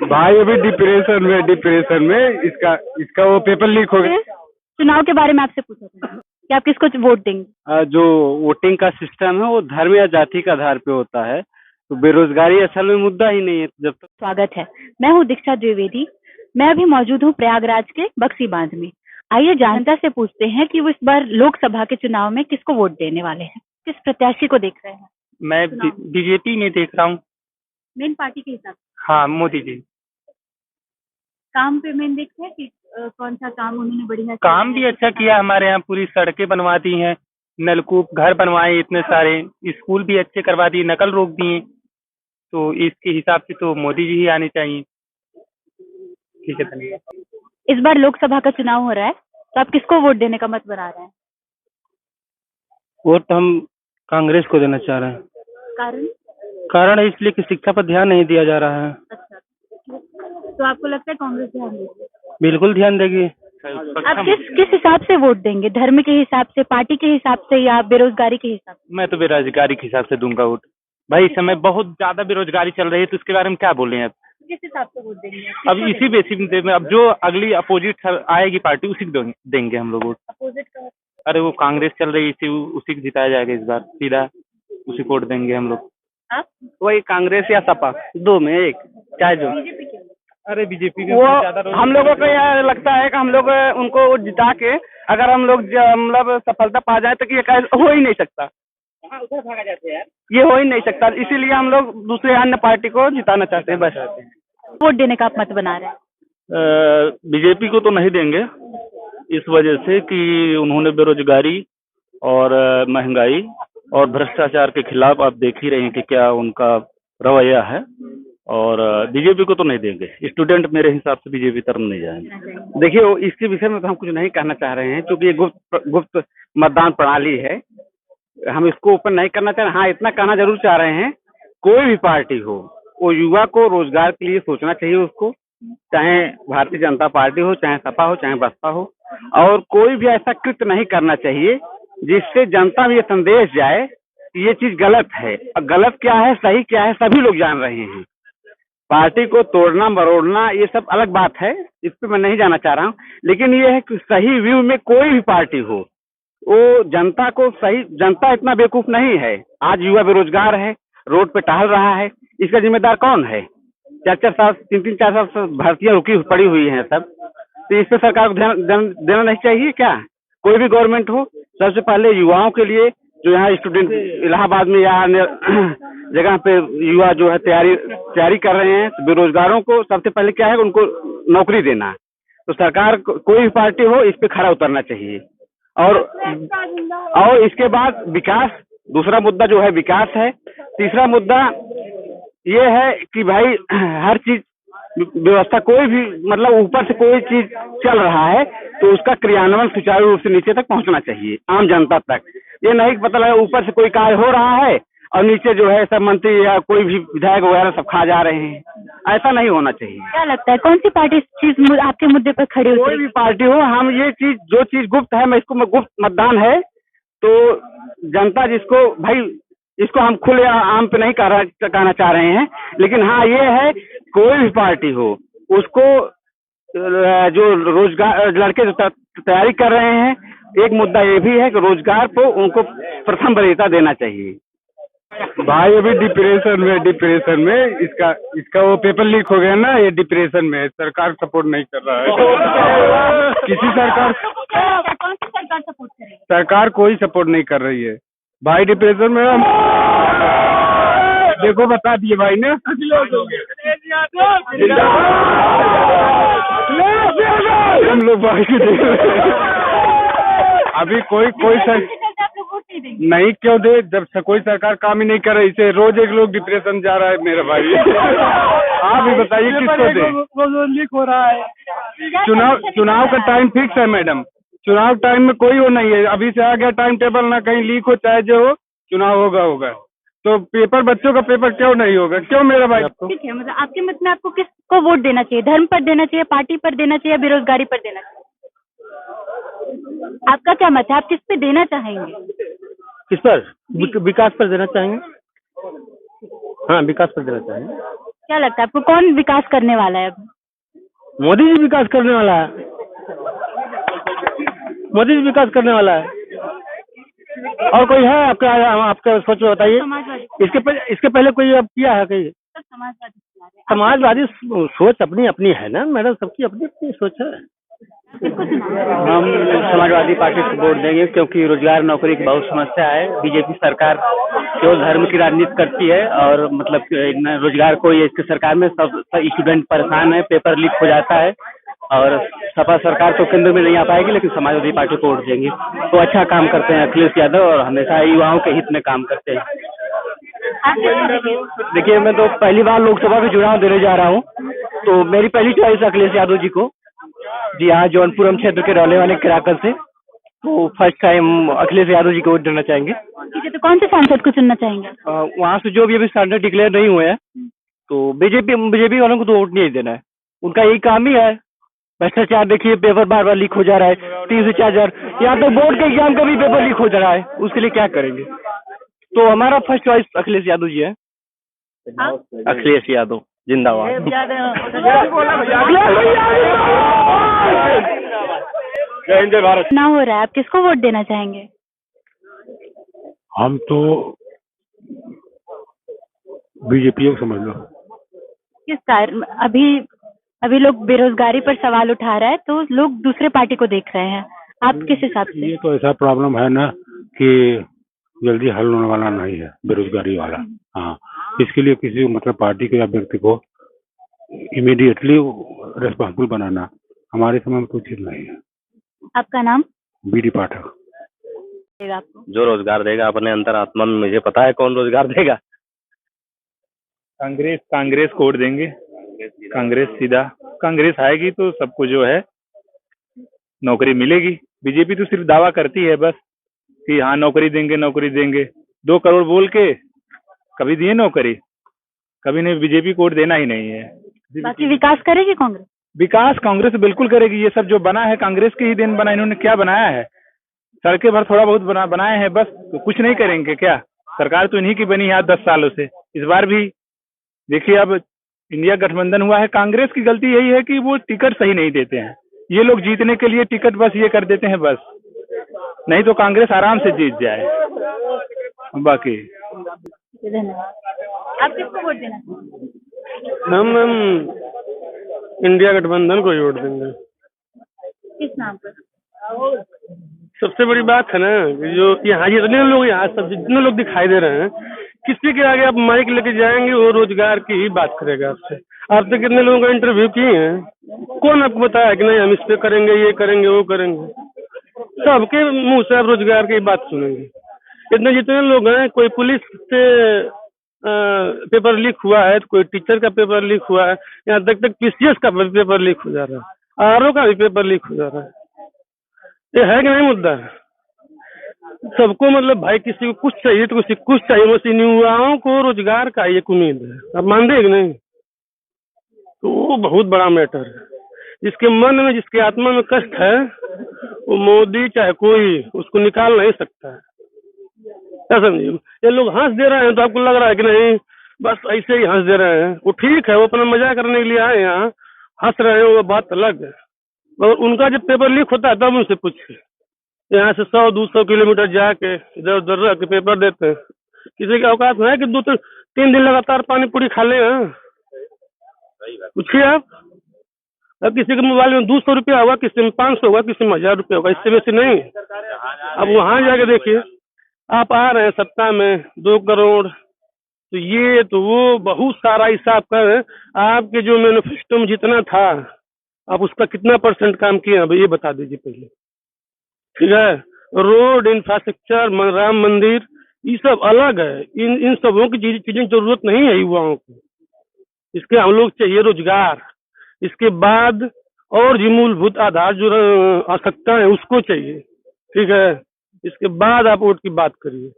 भाई अभी डिप्रेशन में इसका इसका वो पेपर लीक हो गया। चुनाव के बारे में आपसे पूछा था कि आप किसको वोट देंगे। जो वोटिंग का सिस्टम है वो धर्म या जाति के आधार पे होता है, तो बेरोजगारी असल में मुद्दा ही नहीं है जब तक। स्वागत है, मैं हूँ दीक्षा द्विवेदी। मैं अभी मौजूद हूँ प्रयागराज के बक्सी बांध में। आइए जनता से पूछते हैं कि वो इस बार लोकसभा के चुनाव में किसको वोट देने वाले हैं, किस प्रत्याशी को देख रहे हैं। मैं बीजेपी में देख रहा हूँ। मेन पार्टी के हिसाब से हाँ, मोदी जी। काम पे मेन देखते हैं कि कौन सा काम उन्होंने बढ़िया काम भी अच्छा किया, हमारे यहाँ पूरी सड़कें बनवा दी हैं, नलकूप घर बनवाए इतने सारे, स्कूल भी अच्छे करवा दिए, नकल रोक दिए। तो इसके हिसाब से तो मोदी जी ही आने चाहिए। ठीक है, धन्यवाद। इस बार लोकसभा का चुनाव हो रहा है, तो आप किसको वोट देने का मत बना रहे हैं। वोट हम कांग्रेस को देना चाह रहे हैं। कारण कारण इसलिए कि शिक्षा पर ध्यान नहीं दिया जा रहा है। अच्छा, तो आपको लगता है कांग्रेस ध्यान देगी। बिल्कुल ध्यान देगी। आप किस हिसाब से वोट देंगे, धर्म के हिसाब से, पार्टी के हिसाब से या बेरोजगारी के हिसाब से। मैं तो बेरोजगारी के हिसाब से दूंगा वोट। भाई इस समय बहुत ज्यादा बेरोजगारी चल रही है, तो इसके बारे में क्या बोले अब। किस हिसाब से वोट देंगे। अब इसी बेसिस में अब जो अगली अपोजिट आएगी पार्टी उसी को देंगे हम लोग वोट। अपोजिट का अरे वो कांग्रेस चल रही है, उसी को जिताया जाएगा इस बार, सीधा उसी को वोट देंगे हम लोग। आप वही कांग्रेस या सपा, दो में एक, चाहे जो। बीजेपी के। अरे बीजेपी में वो ज्यादा हम लोगों को यह लगता है कि हम लोग उनको जिता के अगर हम लोग मतलब सफलता पा जाए तो कि ये हो ही नहीं सकता। उधर भागा जाते हैं। ये हो ही नहीं सकता, इसीलिए हम लोग दूसरे अन्य पार्टी को जिताना चाहते हैं बस। वोट देने का आप मत बना रहे हैं। बीजेपी को तो नहीं देंगे इस वजह से कि उन्होंने बेरोजगारी और महंगाई और भ्रष्टाचार के खिलाफ आप देख ही रहे हैं कि क्या उनका रवैया है। और बीजेपी को तो नहीं देंगे, स्टूडेंट मेरे हिसाब से बीजेपी तरफ नहीं जाएंगे। देखिए वो इसके विषय में तो हम कुछ नहीं कहना चाह रहे हैं क्योंकि ये गुप्त मतदान प्रणाली है, हम इसको ओपन नहीं करना चाह रहे। हाँ, इतना कहना जरूर चाह रहे हैं, कोई भी पार्टी हो वो युवा को रोजगार के लिए सोचना चाहिए उसको, चाहे भारतीय जनता पार्टी हो, चाहे सपा हो, चाहे बसपा हो। और कोई भी ऐसा कृत्य नहीं करना चाहिए जिससे जनता में ये संदेश जाए कि ये चीज गलत है। और गलत क्या है, सही क्या है, सभी लोग जान रहे हैं। पार्टी को तोड़ना मरोड़ना ये सब अलग बात है, इस पर मैं नहीं जाना चाह रहा हूँ। लेकिन ये है कि सही व्यू में कोई भी पार्टी हो वो जनता को सही, जनता इतना बेवकूफ नहीं है। आज युवा बेरोजगार है, रोड पे टहल रहा है, इसका जिम्मेदार कौन है। 4-4 साल 3-3 4 साल से भर्तियां रुकी पड़ी हुई हैं सब, तो इस पे सरकार को ध्यान देना नहीं चाहिए क्या। कोई भी गवर्नमेंट हो, सबसे पहले युवाओं के लिए, जो यहाँ स्टूडेंट इलाहाबाद में या अन्य जगह पे युवा जो है तैयारी कर रहे हैं, बेरोजगारों को सबसे पहले क्या है उनको नौकरी देना। तो सरकार कोई भी पार्टी हो इस पे खड़ा उतरना चाहिए। और इसके बाद विकास, दूसरा मुद्दा जो है विकास है। तीसरा मुद्दा ये है कि भाई हर चीज व्यवस्था, कोई भी मतलब ऊपर से कोई चीज चल रहा है तो उसका क्रियान्वयन सुचारू रूप से नीचे तक पहुंचना चाहिए, आम जनता तक। ये नहीं पता लगा ऊपर से कोई कार्य हो रहा है और नीचे जो है सब मंत्री या कोई भी विधायक वगैरह सब खा जा रहे हैं, ऐसा नहीं होना चाहिए। क्या लगता है कौन सी पार्टी इस चीज आपके मुद्दे पर खड़ी होती है। कोई भी पार्टी हो, हम ये चीज जो चीज गुप्त है, मैं गुप्त मतदान है, तो जनता जिसको भाई इसको हम खुले आम पे नहीं कहना चाह रहे हैं। लेकिन हाँ ये है, कोई भी पार्टी हो उसको जो रोजगार लड़के जो तैयारी कर रहे हैं, एक मुद्दा ये भी है कि रोजगार को उनको प्रथम वरीयता देना चाहिए। भाई अभी डिप्रेशन में इसका वो पेपर लीक हो गया ना, ये डिप्रेशन में, सरकार सपोर्ट नहीं कर रहा है। किसी सरकार कौन सी सरकार सपोर्ट करेगी। सरकार कोई सपोर्ट नहीं कर रही है भाई। डिप्रेशन में हम देखो, बता दिए भाई ने। हम लोग भाई अभी कोई नहीं क्यों दे, जब कोई सरकार काम ही नहीं कर रही। इसे रोज एक लोग डिप्रेशन जा रहा है मेरा भाई। आप भी बताइए किसको दे। लीक हो रहा है। चुनाव का टाइम फिक्स है मैडम, चुनाव टाइम में कोई वो नहीं है। अभी से आ गया टाइम टेबल, ना कहीं लीक हो चाहे जो हो, चुनाव होगा। तो पेपर, बच्चों का पेपर क्यों नहीं होगा, क्यों मेरा भाई। ठीक है, मतलब आपके मत में आपको किसको वोट देना चाहिए, धर्म पर देना चाहिए, पार्टी पर देना चाहिए, बेरोजगारी पर देना चाहिए। आपका क्या मत है, आप किस पे देना चाहेंगे। किस पर, विकास पर देना चाहेंगे। हाँ, विकास पर देना चाहेंगे। क्या लगता है आपको कौन विकास करने वाला है अब? मोदी जी विकास करने वाला है। मोदी जी विकास करने वाला है। और कोई है आपका आपका सोच में बताइए। समाजवादी। इसके पहले कोई अब किया है कहीं? सब समाजवादी चला रहे हैं। समाजवादी सोच अपनी अपनी है ना मैडम, सबकी अपनी अपनी सोच है। किसको चुनाव? हम समाजवादी पार्टी को वोट देंगे क्योंकि रोजगार नौकरी की बहुत समस्या है। बीजेपी सरकार केवल धर्म की राजनीति करती है और मतलब रोजगार कोई इसकी सरकार में सब स्टूडेंट परेशान है, पेपर लीक हो जाता है और सपा सरकार तो केंद्र में नहीं आ पाएगी, लेकिन समाजवादी पार्टी को वोट देंगे। तो अच्छा काम करते हैं अखिलेश यादव और हमेशा युवाओं के हित में काम करते हैं। आप किसको देंगे? देखिए, मैं तो पहली बार लोकसभा में चुनाव देने जा रहा हूँ, तो मेरी पहली चॉइस अखिलेश यादव जी को। जी हाँ, जौनपुरम क्षेत्र के रहने वाले किराकर से, तो फर्स्ट टाइम अखिलेश यादव जी को वोट देना चाहेंगे। ठीक है, तो कौन से सांसद को चुनना चाहेंगे? वहाँ से जो भी अभी स्टैंडर्ड डिक्लेयर नहीं हुए हैं, तो बीजेपी वालों को तो वोट नहीं देना है। उनका यही काम ही है भ्रष्टाचार। देखिए, पेपर बार बार लीक हो जा रहा है, 3 से 4 हजार। यहाँ तक बोर्ड के एग्जाम का भी पेपर लीक हो जा रहा है, उसके लिए क्या करेंगे? तो हमारा फर्स्ट चॉइस अखिलेश यादव जी है। अखिलेश यादव जिंदाबाद। जय हिंद, जय भारत। चुनाव हो रहा है, आप किसको वोट देना चाहेंगे? हम तो बीजेपी को समझ लो। किस कारण? अभी लोग बेरोजगारी पर सवाल उठा रहा है, तो लोग दूसरे पार्टी को देख रहे हैं। आप किस हिसाब से? ये तो ऐसा प्रॉब्लम है ना कि जल्दी हल होने वाला नहीं है बेरोजगारी वाला। हाँ, इसके लिए किसी मतलब पार्टी को या व्यक्ति को इमीडिएटली रेस्पॉन्सिबल बनाना हमारे समय में तो उचित नहीं है। आपका नाम? बीडी पाठक। देगा आपको? जो रोजगार देगा अपने अंतरात्मा में, मुझे पता है कौन रोजगार देगा। कांग्रेस को वोट देंगे। कांग्रेस सीधा कांग्रेस आएगी तो सबको जो है नौकरी मिलेगी। बीजेपी तो सिर्फ दावा करती है बस कि हाँ नौकरी देंगे 2 करोड़ बोल के कभी दिए नौकरी? कभी नहीं। बीजेपी को वोट देना ही नहीं है। बाकी विकास करेगी कांग्रेस? विकास कांग्रेस बिल्कुल करेगी। ये सब जो बना है कांग्रेस के ही देन बना। इन्होंने क्या बनाया है? सड़कें भर थोड़ा बहुत बनाए हैं बस, तो कुछ नहीं करेंगे क्या? सरकार तो इन्हीं की बनी है 10 सालों से। इस बार भी देखिए, अब इंडिया गठबंधन हुआ है। कांग्रेस की गलती यही है कि वो टिकट सही नहीं देते हैं। ये लोग जीतने के लिए टिकट बस ये कर देते हैं बस, नहीं तो कांग्रेस आराम से जीत जाए। बाकी धन्यवाद। आप किसको वोट देना चाहेंगे? हम इंडिया गठबंधन को वोट देंगे। किस नाम पर? सबसे बड़ी बात है ना कि जो यहाँ जितने लोग जितने लोग दिखाई दे रहे हैं, किसी के आगे आप माइक लेके जाएंगे वो रोजगार की ही बात करेगा आपसे। आपसे कितने लोगों का इंटरव्यू किए हैं? कौन आपको बताया कि नहीं हम इस पे करेंगे, ये करेंगे, वो करेंगे? सबके मुंह से आप रोजगार की बात सुनेंगे। इतने जितने लोग हैं, कोई पुलिस से पेपर लीक हुआ है, तो कोई टीचर का पेपर लीक हुआ है, यहाँ तक पीसीएस का पेपर लीक हो जा रहा है, आरओ का भी पेपर लीक हो जा रहा है। ये है कि नहीं मुद्दा? सबको मतलब भाई किसी को कुछ चाहिए तो किसी को कुछ चाहिए। बस इन युवाओं को रोजगार का एक उम्मीद है। आप मानते हैं कि नहीं? तो वो बहुत बड़ा मैटर है। जिसके मन में, जिसके आत्मा में कष्ट है, वो मोदी चाहे कोई उसको निकाल नहीं सकता है। क्या समझिए? ये लोग हंस दे रहे हैं तो आपको लग रहा है कि नहीं बस ऐसे ही हंस दे रहे हैं। वो ठीक है, वो अपना मजा करने के लिए आए यहाँ, हंस रहे हैं, वो बात अलग है। और उनका जब पेपर लीक होता है तब उनसे पूछिए। यहाँ से 100-200 किलोमीटर जाके इधर उधर रह के पेपर देते हैं। किसी की औकात है कि 2-3 दिन लगातार पानी पूरी खा ले? पूछिए आप। अब किसी के मोबाइल में 200 रुपया होगा, किसी में 500 होगा, किसी में 1000 रुपया होगा, इससे बेसी नहीं। अब वहाँ जाके देखिए, आप आ रहे हैं सत्ता में 2 करोड़, तो ये तो वो बहुत सारा हिसाब कर आपके जो मैनिफेस्टो में जितना था आप उसका कितना % काम किए अब ये बता दीजिए पहले। ठीक है, रोड, इंफ्रास्ट्रक्चर, राम मंदिर, ये सब अलग है। इन सबों की चीजें जरूरत नहीं है युवाओं को। इसके हम लोग चाहिए रोजगार। इसके बाद और जो मूलभूत आधार जो आवश्यकता है उसको चाहिए। ठीक है, इसके बाद आप वोट की बात करिए।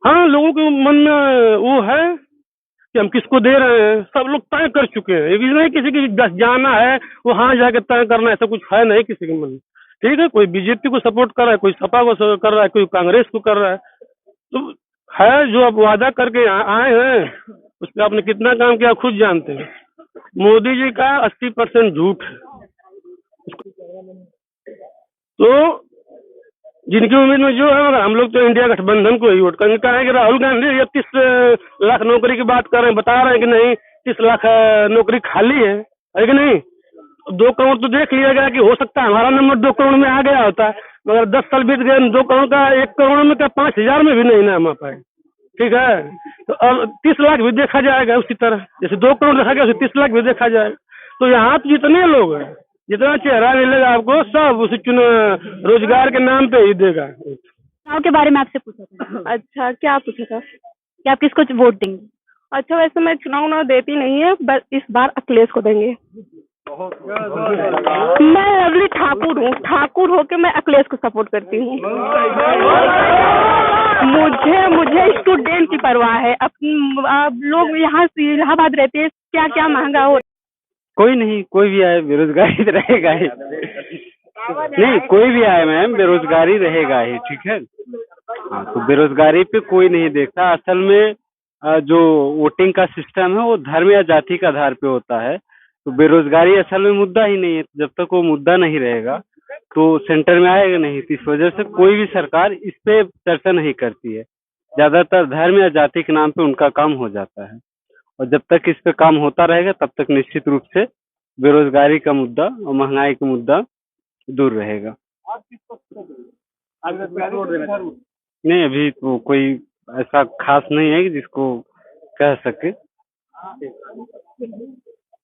हाँ, लोगों के मन में वो है कि हम किसको दे रहे हैं, सब लोग तय कर चुके हैं। ये नहीं किसी की जाना है वहां जाके तय करना, ऐसा कुछ है नहीं किसी के मन में। ठीक है, कोई बीजेपी को सपोर्ट कर रहा है, कोई सपा को कर रहा है, कोई कांग्रेस को कर रहा है। तो है जो आप वादा करके आए हैं उस पर आपने कितना काम किया खुद जानते हैं। मोदी जी का 80% झूठ है। तो जिनकी उम्मीद में जो है, मगर हम लोग तो इंडिया गठबंधन को ही वोट करेंगे। कहा है कि राहुल गांधी 30 लाख नौकरी की बात कर रहे हैं, बता रहे हैं कि नहीं 30 लाख नौकरी खाली है कि नहीं। 2 करोड़ तो देख लिया गया कि हो सकता है हमारा नंबर 2 करोड़ में आ गया होता, मगर 10 साल बीत गए, 2 करोड़ का 1 करोड़ में क्या 5,000 में भी नहीं नाम आ पाए। ठीक है, तो अब 30 लाख भी देखा जाएगा उसी तरह, जैसे 2 करोड़ देखा गया उसे 30 लाख भी देखा जाएगा। तो यहाँ तो जितने लोग हैं, जितना चेहरा मिलेगा आपको, सब उसे रोजगार के नाम पे ही देगा। चुनाव के बारे में आपसे पूछा था। अच्छा, क्या पूछा था? कि आप किसको वोट देंगे? अच्छा, वैसे मैं चुनाव देती नहीं है, बस इस बार अखिलेश को देंगे। मैं लवली ठाकुर हूँ, ठाकुर होके मैं अखिलेश को सपोर्ट करती हूँ। मुझे स्टूडेंट की परवाह है। अब लोग यहाँ से इलाहाबाद रहते हैं, क्या क्या महंगा हो। कोई नहीं, कोई भी आए बेरोजगारी तो रहेगा ही। नहीं, कोई भी आए मैम, बेरोजगारी रहेगा ही। ठीक है, हाँ, तो बेरोजगारी पे कोई नहीं देखता। असल में जो वोटिंग का सिस्टम है वो धर्म या जाति के आधार पे होता है। तो बेरोजगारी असल में मुद्दा ही नहीं है। जब तक वो मुद्दा नहीं रहेगा तो सेंटर में आएगा नहीं। तो इस वजह से कोई भी सरकार इस पे चर्चा नहीं करती है। ज्यादातर धर्म या जाति के नाम पे उनका काम हो जाता है, और जब तक इस पे काम होता रहेगा तब तक निश्चित रूप से बेरोजगारी का मुद्दा और महंगाई का मुद्दा दूर रहेगा। नहीं, अभी तो कोई ऐसा खास नहीं है कि जिसको कह सके।